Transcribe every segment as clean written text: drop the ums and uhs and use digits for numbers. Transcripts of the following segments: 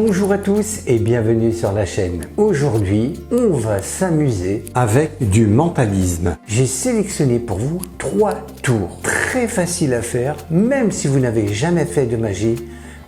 Bonjour à tous et bienvenue sur la chaîne. Aujourd'hui, on va s'amuser avec du mentalisme. J'ai sélectionné pour vous 3 tours très faciles à faire, même si vous n'avez jamais fait de magie,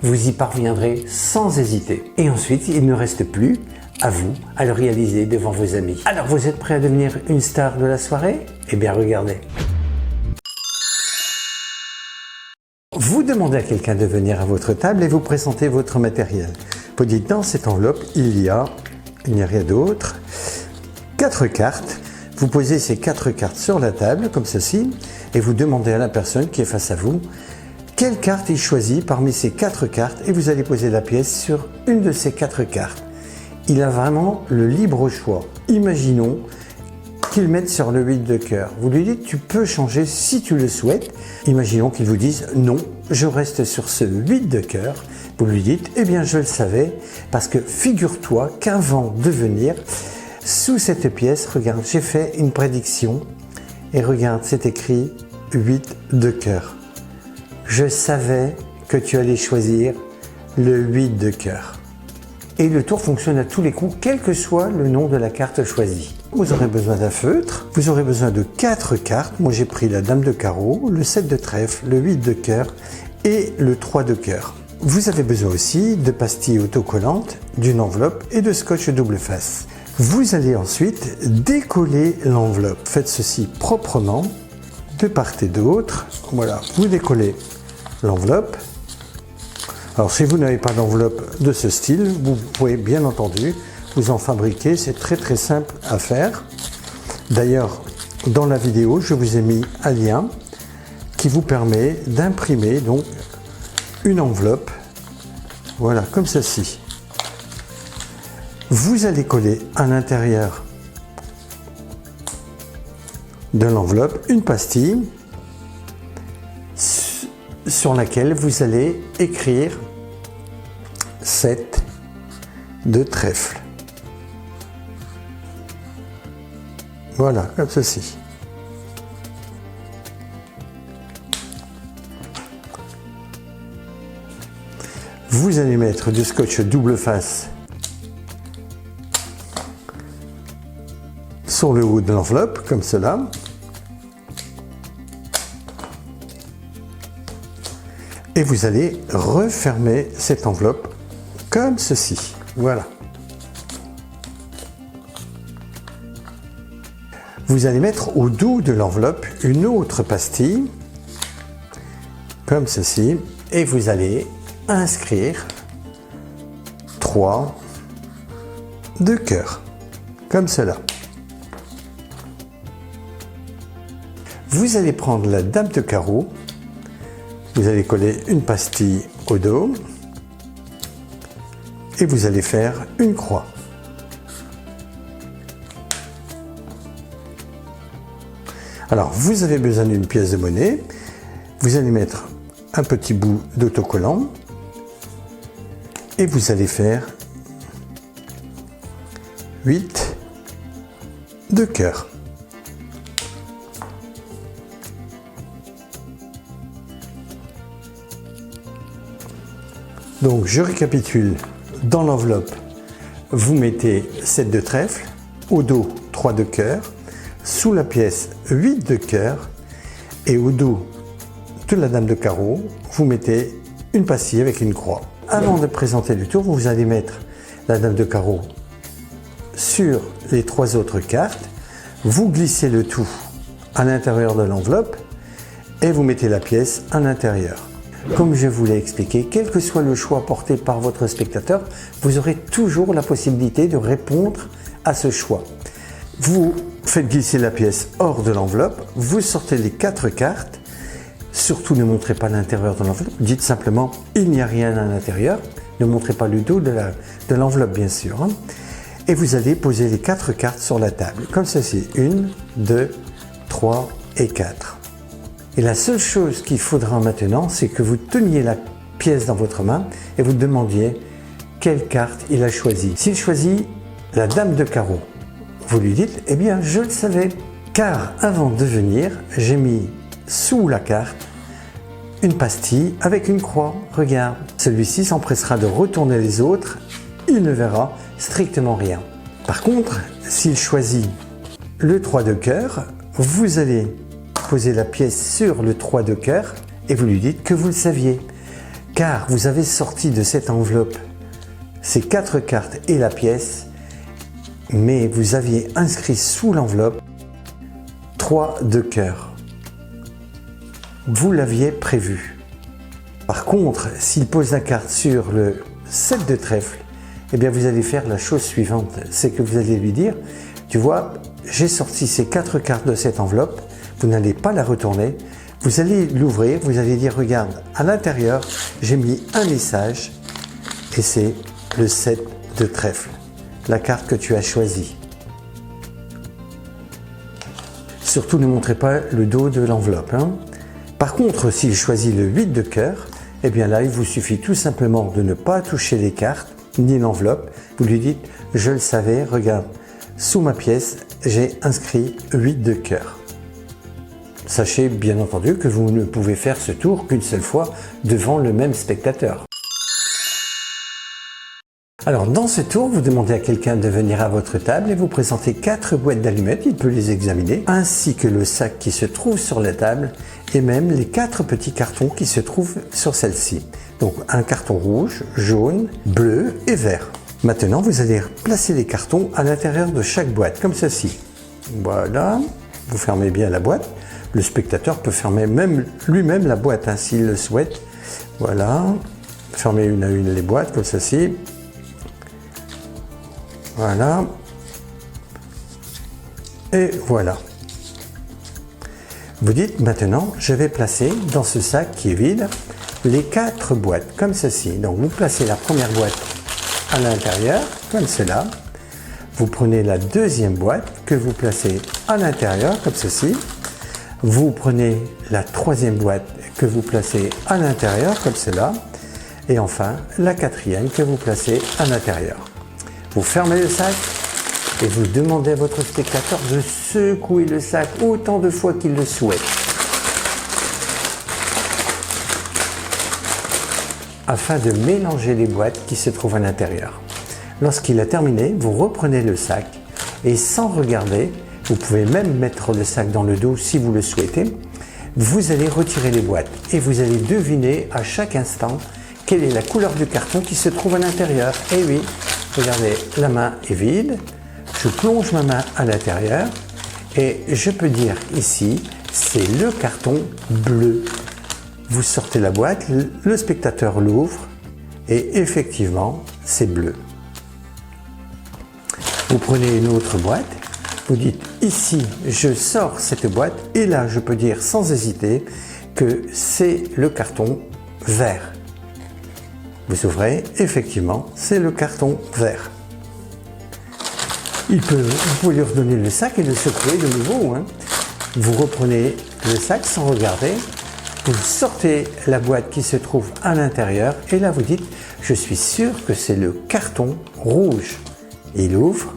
vous y parviendrez sans hésiter. Et ensuite, il ne reste plus à vous à le réaliser devant vos amis. Alors, vous êtes prêts à devenir une star de la soirée? Eh bien, regardez. Vous demandez à quelqu'un de venir à votre table et vous présentez votre matériel. Vous dites dans cette enveloppe, il n'y a rien d'autre. 4 cartes. Vous posez ces 4 cartes sur la table, comme ceci, et vous demandez à la personne qui est face à vous quelle carte il choisit parmi ces 4 cartes et vous allez poser la pièce sur une de ces 4 cartes. Il a vraiment le libre choix. Imaginons qu'il mette sur le 8 de cœur. Vous lui dites, tu peux changer si tu le souhaites. Imaginons qu'il vous dise, non, je reste sur ce 8 de cœur. Vous lui dites, eh bien je le savais, parce que figure-toi qu'avant de venir, sous cette pièce, regarde, j'ai fait une prédiction, et regarde, c'est écrit 8 de cœur. Je savais que tu allais choisir le 8 de cœur. Et le tour fonctionne à tous les coups, quel que soit le nom de la carte choisie. Vous aurez besoin d'un feutre, vous aurez besoin de 4 cartes. Moi j'ai pris la dame de carreau, le 7 de trèfle, le 8 de cœur et le 3 de cœur. Vous avez besoin aussi de pastilles autocollantes, d'une enveloppe et de scotch double face. Vous allez ensuite décoller l'enveloppe. Faites ceci proprement, de part et d'autre. Voilà, vous décollez l'enveloppe. Alors si vous n'avez pas d'enveloppe de ce style, vous pouvez bien entendu vous en fabriquer, c'est très simple à faire. D'ailleurs, dans la vidéo, je vous ai mis un lien qui vous permet d'imprimer donc une enveloppe, voilà, comme ceci. Vous allez coller à l'intérieur de l'enveloppe une pastille sur laquelle vous allez écrire 7 de trèfle. Voilà, comme ceci. Vous allez mettre du scotch double face sur le haut de l'enveloppe, comme cela. Et vous allez refermer cette enveloppe comme ceci. Voilà. Vous allez mettre au dos de l'enveloppe une autre pastille, comme ceci, et vous allez inscrire 3 de cœur, comme cela. Vous allez prendre la dame de carreau, vous allez coller une pastille au dos, et vous allez faire une croix. Alors, vous avez besoin d'une pièce de monnaie, vous allez mettre un petit bout d'autocollant et vous allez faire 8 de cœur. Donc, je récapitule, dans l'enveloppe, vous mettez 7 de trèfle, au dos 3 de cœur, sous la pièce 8 de cœur et au dos de la dame de carreau, vous mettez une pastille avec une croix. Avant de présenter le tour, vous allez mettre la dame de carreau sur les 3 autres cartes, vous glissez le tout à l'intérieur de l'enveloppe et vous mettez la pièce à l'intérieur. Comme je vous l'ai expliqué, quel que soit le choix porté par votre spectateur, vous aurez toujours la possibilité de répondre à ce choix. Vous faites glisser la pièce hors de l'enveloppe, vous sortez les 4 cartes, surtout ne montrez pas l'intérieur de l'enveloppe, dites simplement il n'y a rien à l'intérieur, ne montrez pas le dos de l'enveloppe bien sûr, hein. Et vous allez poser les 4 cartes sur la table, comme ceci, 1, 2, 3 et 4. Et la seule chose qu'il faudra maintenant, c'est que vous teniez la pièce dans votre main et vous demandiez quelle carte il a choisi. S'il choisit la dame de carreau, vous lui dites, eh bien, je le savais, car avant de venir, j'ai mis sous la carte une pastille avec une croix. Regarde, celui-ci s'empressera de retourner les autres il ne verra strictement rien. Par contre, s'il choisit le 3 de cœur, vous allez poser la pièce sur le 3 de cœur et vous lui dites que vous le saviez. Car vous avez sorti de cette enveloppe ces 4 cartes et la pièce, mais vous aviez inscrit sous l'enveloppe 3 de cœur. Vous l'aviez prévu. Par contre, s'il pose la carte sur le 7 de trèfle, eh bien vous allez faire la chose suivante. C'est que vous allez lui dire, tu vois, j'ai sorti ces 4 cartes de cette enveloppe, vous n'allez pas la retourner, vous allez l'ouvrir, vous allez dire, regarde, à l'intérieur, j'ai mis un message et c'est le 7 de trèfle, la carte que tu as choisie. Surtout ne montrez pas le dos de l'enveloppe. Par contre, s'il choisit le 8 de cœur, eh bien là, il vous suffit tout simplement de ne pas toucher les cartes ni l'enveloppe. Vous lui dites, je le savais, regarde, sous ma pièce, j'ai inscrit 8 de cœur. Sachez bien entendu que vous ne pouvez faire ce tour qu'une seule fois devant le même spectateur. Alors dans ce tour, vous demandez à quelqu'un de venir à votre table et vous présentez 4 boîtes d'allumettes, il peut les examiner, ainsi que le sac qui se trouve sur la table et même les 4 petits cartons qui se trouvent sur celle-ci. Donc un carton rouge, jaune, bleu et vert. Maintenant, vous allez placer les cartons à l'intérieur de chaque boîte, comme ceci. Voilà, vous fermez bien la boîte. Le spectateur peut fermer même lui-même la boîte s'il le souhaite. Voilà, fermez une à une les boîtes, comme ceci. Voilà. Et voilà. Vous dites maintenant, je vais placer dans ce sac qui est vide les 4 boîtes, comme ceci. Donc vous placez la première boîte à l'intérieur, comme cela. Vous prenez la deuxième boîte que vous placez à l'intérieur, comme ceci. Vous prenez la troisième boîte que vous placez à l'intérieur, comme cela. Et enfin, la quatrième que vous placez à l'intérieur. Vous fermez le sac et vous demandez à votre spectateur de secouer le sac autant de fois qu'il le souhaite, afin de mélanger les boîtes qui se trouvent à l'intérieur. Lorsqu'il a terminé, vous reprenez le sac et sans regarder, vous pouvez même mettre le sac dans le dos si vous le souhaitez, vous allez retirer les boîtes et vous allez deviner à chaque instant quelle est la couleur du carton qui se trouve à l'intérieur. Et oui, regardez, la main est vide, je plonge ma main à l'intérieur et je peux dire ici, c'est le carton bleu. Vous sortez la boîte, le spectateur l'ouvre et effectivement, c'est bleu. Vous prenez une autre boîte, vous dites ici, je sors cette boîte et là, je peux dire sans hésiter que c'est le carton vert. Vous ouvrez, effectivement, c'est le carton vert. Vous pouvez lui redonner le sac et le secouer de nouveau. Vous reprenez le sac sans regarder, vous sortez la boîte qui se trouve à l'intérieur et là vous dites, je suis sûr que c'est le carton rouge. Il ouvre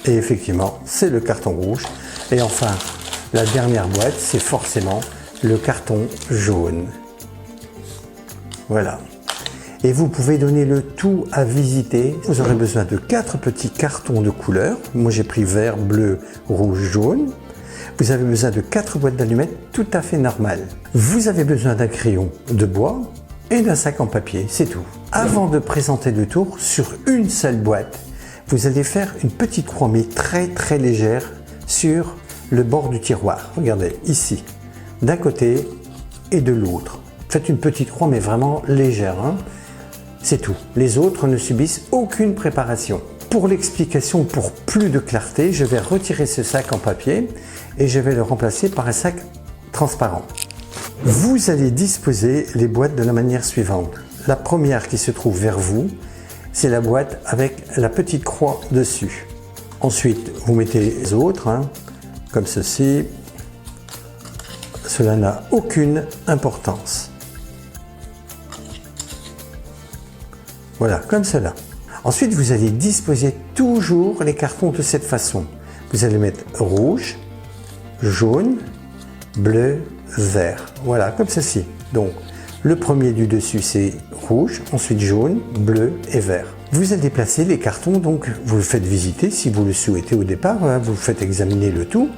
et effectivement, c'est le carton rouge. Et enfin, la dernière boîte, c'est forcément le carton jaune. Voilà. Et vous pouvez donner le tout à visiter. Vous aurez besoin de 4 petits cartons de couleur. Moi, j'ai pris vert, bleu, rouge, jaune. Vous avez besoin de 4 boîtes d'allumettes tout à fait normales. Vous avez besoin d'un crayon de bois et d'un sac en papier, c'est tout. Avant de présenter le tour, sur une seule boîte, vous allez faire une petite croix, mais très légère, sur le bord du tiroir. Regardez, ici, d'un côté et de l'autre. Faites une petite croix, mais vraiment légère. C'est tout. Les autres ne subissent aucune préparation. Pour l'explication, pour plus de clarté, je vais retirer ce sac en papier et je vais le remplacer par un sac transparent. Vous allez disposer les boîtes de la manière suivante. La première qui se trouve vers vous, c'est la boîte avec la petite croix dessus. Ensuite, vous mettez les autres, comme ceci. Cela n'a aucune importance. Voilà, comme cela. Ensuite, vous allez disposer toujours les cartons de cette façon. Vous allez mettre rouge, jaune, bleu, vert. Voilà, comme ceci. Donc, Le premier du dessus c'est rouge, ensuite jaune, bleu et vert. Vous allez placer les cartons, donc vous le faites visiter si vous le souhaitez au départ, hein, vous faites examiner le tout,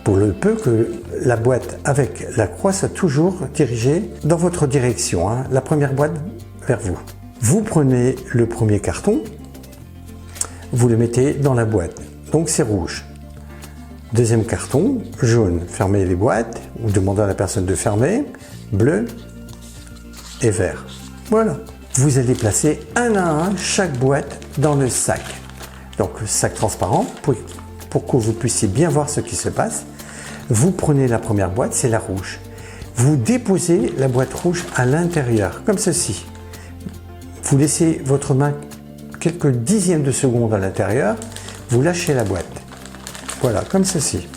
pour le peu que la boîte avec la croix soit toujours dirigée dans votre direction, hein, la première boîte vers vous. Vous prenez le premier carton, vous le mettez dans la boîte, donc c'est rouge. Deuxième carton, jaune, fermez les boîtes, ou demandez à la personne de fermer, bleu et vert. Voilà. Vous allez placer un à un chaque boîte dans le sac. Donc sac transparent pour que vous puissiez bien voir ce qui se passe. Vous prenez la première boîte, c'est la rouge. Vous déposez la boîte rouge à l'intérieur, comme ceci. Vous laissez votre main quelques dixièmes de seconde à l'intérieur, vous lâchez la boîte. Voilà, comme ceci.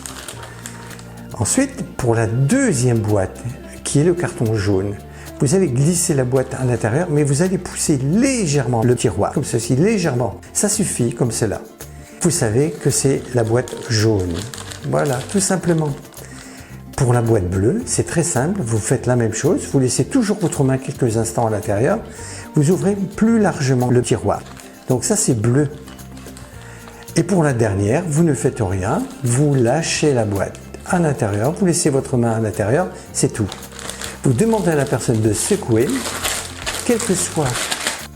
Ensuite, pour la deuxième boîte, qui est le carton jaune, vous allez glisser la boîte à l'intérieur, mais vous allez pousser légèrement le tiroir, comme ceci, légèrement. Ça suffit, comme cela. Vous savez que c'est la boîte jaune. Voilà, tout simplement. Pour la boîte bleue, c'est très simple, vous faites la même chose, vous laissez toujours votre main quelques instants à l'intérieur, vous ouvrez plus largement le tiroir. Donc ça c'est bleu. Et pour la dernière, vous ne faites rien, vous lâchez la boîte à l'intérieur, vous laissez votre main à l'intérieur, c'est tout. Vous demandez à la personne de secouer, quel que soit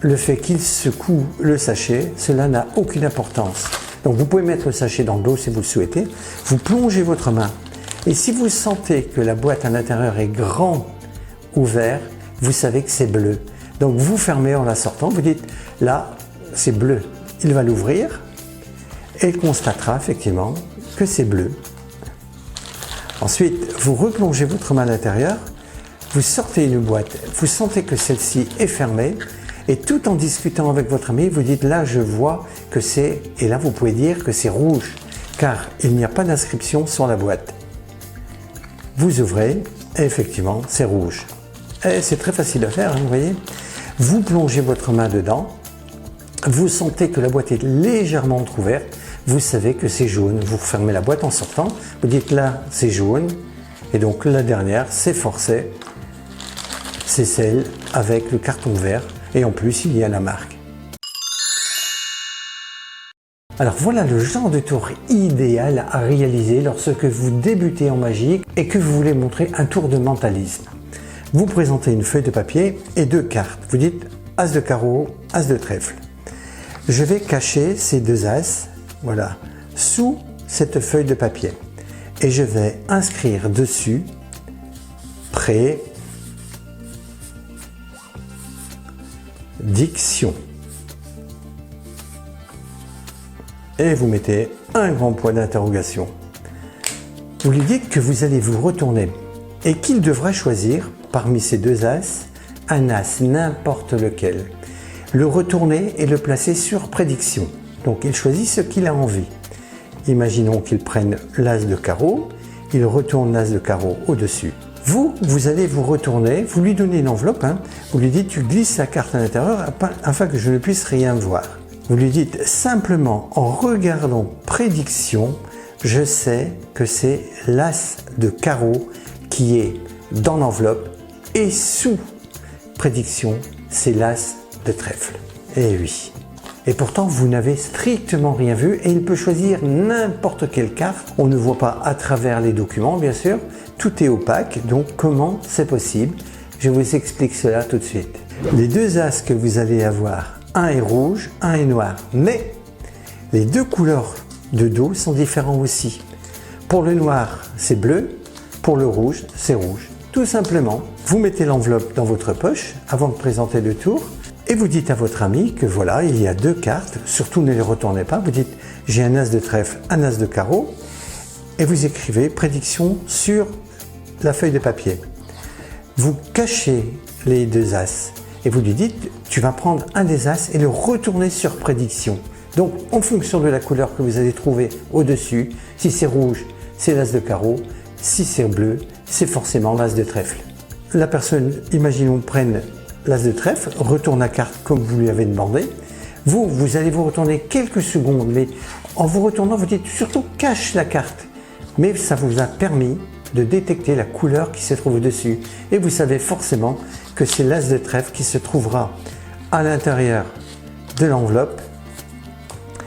le fait qu'il secoue le sachet, cela n'a aucune importance. Donc vous pouvez mettre le sachet dans l'eau si vous le souhaitez, vous plongez votre main et si vous sentez que la boîte à l'intérieur est grand ou vert, vous savez que c'est bleu. Donc vous fermez en la sortant, vous dites là c'est bleu, il va l'ouvrir et il constatera effectivement que c'est bleu. Ensuite vous replongez votre main à l'intérieur, vous sortez une boîte, vous sentez que celle-ci est fermée et tout en discutant avec votre ami, vous dites là je vois que c'est, et là vous pouvez dire que c'est rouge car il n'y a pas d'inscription sur la boîte. Vous ouvrez et effectivement c'est rouge. Et c'est très facile à faire, hein, vous voyez. Vous plongez votre main dedans, vous sentez que la boîte est légèrement entrouverte, vous savez que c'est jaune, vous refermez la boîte en sortant, vous dites là c'est jaune et donc la dernière c'est forcé. C'est celle avec le carton vert et en plus il y a la marque. Alors voilà le genre de tour idéal à réaliser lorsque vous débutez en magie et que vous voulez montrer un tour de mentalisme. Vous présentez une feuille de papier et deux cartes. Vous dites as de carreau, as de trèfle. Je vais cacher ces deux as, voilà, sous cette feuille de papier et je vais inscrire dessus prédiction. Et vous mettez un grand point d'interrogation. Vous lui dites que vous allez vous retourner et qu'il devra choisir parmi ces deux as un as, n'importe lequel. Le retourner et le placer sur prédiction. Donc il choisit ce qu'il a envie. Imaginons qu'il prenne l'as de carreau, il retourne l'as de carreau au-dessus. Vous allez vous retourner, vous lui donnez une enveloppe, hein, vous lui dites tu glisses la carte à l'intérieur afin que je ne puisse rien voir. Vous lui dites simplement en regardant prédiction, je sais que c'est l'as de carreau qui est dans l'enveloppe et sous prédiction, c'est l'as de trèfle. Et oui. Et pourtant, vous n'avez strictement rien vu et il peut choisir n'importe quelle carte. On ne voit pas à travers les documents, bien sûr. Tout est opaque, donc comment c'est possible? Je vous explique cela tout de suite. Les deux as que vous allez avoir, un est rouge, un est noir, mais les deux couleurs de dos sont différents aussi. Pour le noir, c'est bleu, pour le rouge, c'est rouge. Tout simplement, vous mettez l'enveloppe dans votre poche avant de présenter le tour et vous dites à votre ami que voilà, il y a deux cartes, surtout ne les retournez pas, vous dites j'ai un as de trèfle, un as de carreau et vous écrivez prédiction sur la feuille de papier. Vous cachez les deux as et vous lui dites tu vas prendre un des as et le retourner sur prédiction. Donc en fonction de la couleur que vous allez trouver au-dessus, si c'est rouge, c'est l'as de carreau, si c'est bleu, c'est forcément l'as de trèfle. La personne, imaginons, prenne l'as de trèfle, retourne la carte comme vous lui avez demandé. Vous allez vous retourner quelques secondes, mais en vous retournant, vous dites surtout cache la carte. Mais ça vous a permis de détecter la couleur qui se trouve dessus. Et vous savez forcément que c'est l'as de trèfle qui se trouvera à l'intérieur de l'enveloppe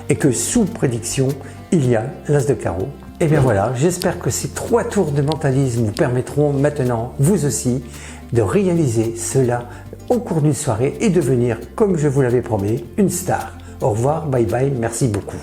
et que sous prédiction, il y a l'as de carreau. Et bien voilà, j'espère que ces 3 tours de mentalisme vous permettront maintenant, vous aussi, de réaliser cela au cours d'une soirée et devenir, comme je vous l'avais promis, une star. Au revoir, bye bye, merci beaucoup.